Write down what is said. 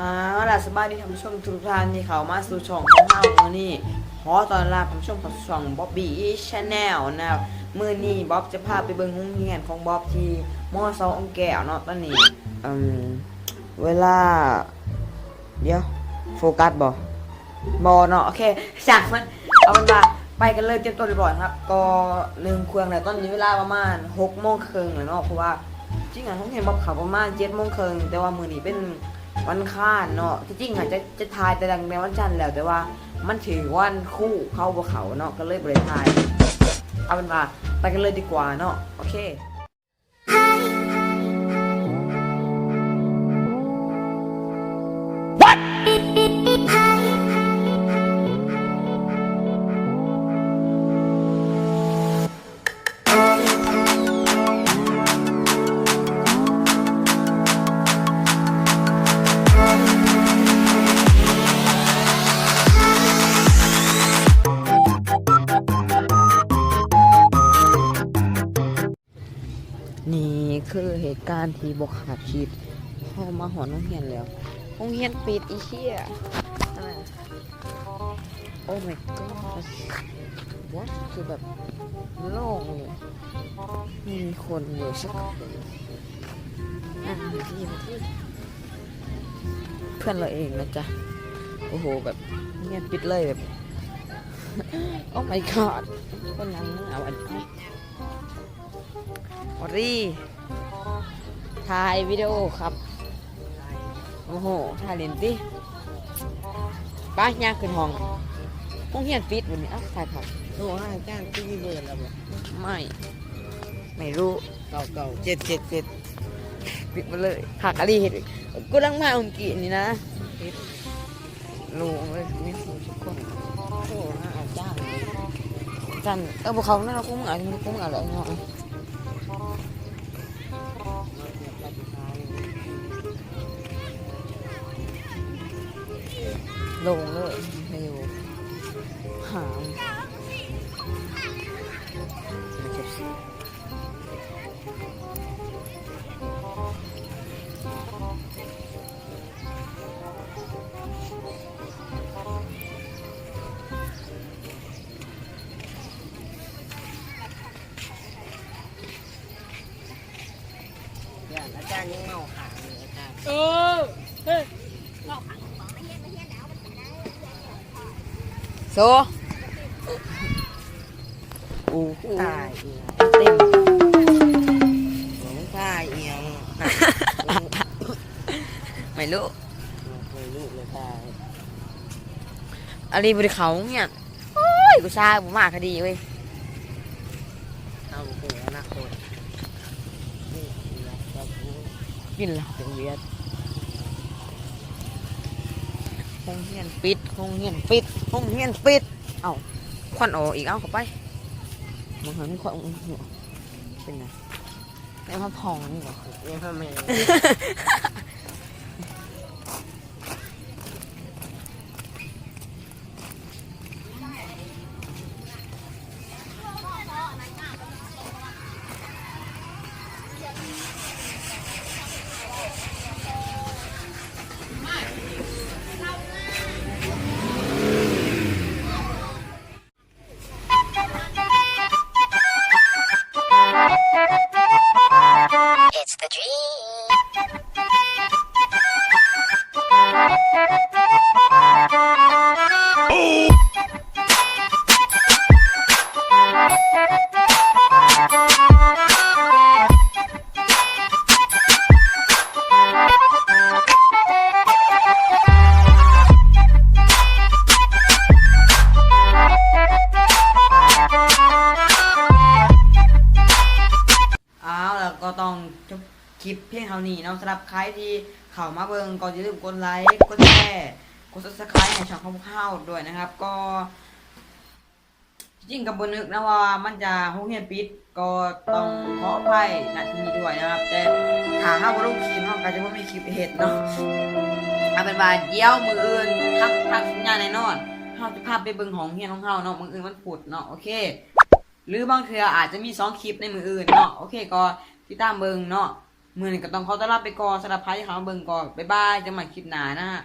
อ่าล่ะสบายดีท่านผู้ชมทุกท่านที่เข้ามาสู่ช่องของเรามื้อนี้ขอต้อนรับท่านผู้ชมเข้าสู่ช่องบ๊อบบี้ชาแนลนะครับมื้อนี้บ๊อบจะพาไปเบิ่งโรงเรียนของบ๊อบที่มอซอองแก้วเนาะตอนนี้อืมเวลาเดี๋ยวโฟกัสบ่เนาะโอเคจากมันเอาเป็นว่าไปกันเลยเตรียมตัวเรียบร้อยครับก็เรื่องเครื่องแล้วตอนนี้เวลาประมาณ6:30แล้วเนาะเพราะว่าจริงๆผมเห็นบ๊อบเขาประมาณ7:30แต่ว่ามื้อนี้เป็นวันค้านเนาะที่จริงอ่ะจะทายแต่ดังในวันจันทร์แล้วแต่ว่ามันถือวันคู่เข้าบ่เขาเนาะก็เลยบ่ได้ทายเอาเป็นว่าไปกันเลยดีกว่าเนาะโอเคนี่คือเหตุการณ์ที่บกขาดคิดพอมาหอโรงเรียนแล้วโรงเรียนปิดอีเชี่ยโอ้ my god วัดคือแบบโล่งเลยไม่มีคนเลยสักคนที่เพื่อนเราเองนะจ๊ะโอ้โหแบบเงียบปิดเลยแบบโอ้ my god คนยังเอาอันนี้อรีถ่ายวิดีโอครับโอ้โหถ่ายเลนส์ป้าย่างขึ้นห้องเฮียนปิดวันนี้ถ่ายผักโอ้ห้าจ้างที่เบอร์แล้วบ่ไม่รู้เก่า777ปิดมาเลยผักอะไรเห็ดกูตั้งมาอุ้มกี่นี่นะลงเลยไม่ถูกทุกคนโอ้ห้าจ้างเลยจันพวกเขาเนี่ยเราคุ้มอะไรเนาะลงเลยไม่อยู่หามอาจารย์ยังเมาขาเลยอาจารย์โซโอ้ตายเต็มหลงตายเอียงไม่รู้ไม่รู้เลยตายอะไรบริเขาเนี่ยโอ้ยกูชาผมมากคดีเว้ยเอาหัวนักโทษกินแล้วเป็นเวียดห้องเฮียนปิดเอ้าควันออกอีกเอาเข้าไปมึงเห็นควันเป็นไงไอ้มาพองนี่หรอเนี่ยพ่อแม่ก็ต้องจบคลิปเพียงเท่านี้เนาะสำหรับใครที่เข้ามาเบิ่งก็อย่าลืมกดไลค์กดแชร์กด Subscribe ให้ช่องของพวกเราด้วยนะครับก็จริงกับบนนึกนะว่ามันจะโรงเรียนปิดก็ต้องขออภัยณที่นี้ด้วยนะครับแต่ถ้าเฮาบ่ลงคลิปเฮาก็จะบ่มีคลิปเฮ็ดเนาะเอาเป็นว่าเดี๋ยวมื้ออื่นทางสัญญาแน่นอนเฮาจะพาไปเบิ่งห้องเรียนของเฮาเนาะมื้ออื่นวันพุธเนาะโอเคหรือบางเทื่ออาจจะมี2คลิปในมื้ออื่นเนาะโอเคก็ติดตามเบิ่งเนาะ มื้อนี้ก็ต้องขอต้อนรับไปก่อนสำหรับใครที่เข้ามาเบิ่งก่อนบ๊ายบายจังใหม่คลิปหน้านะฮะ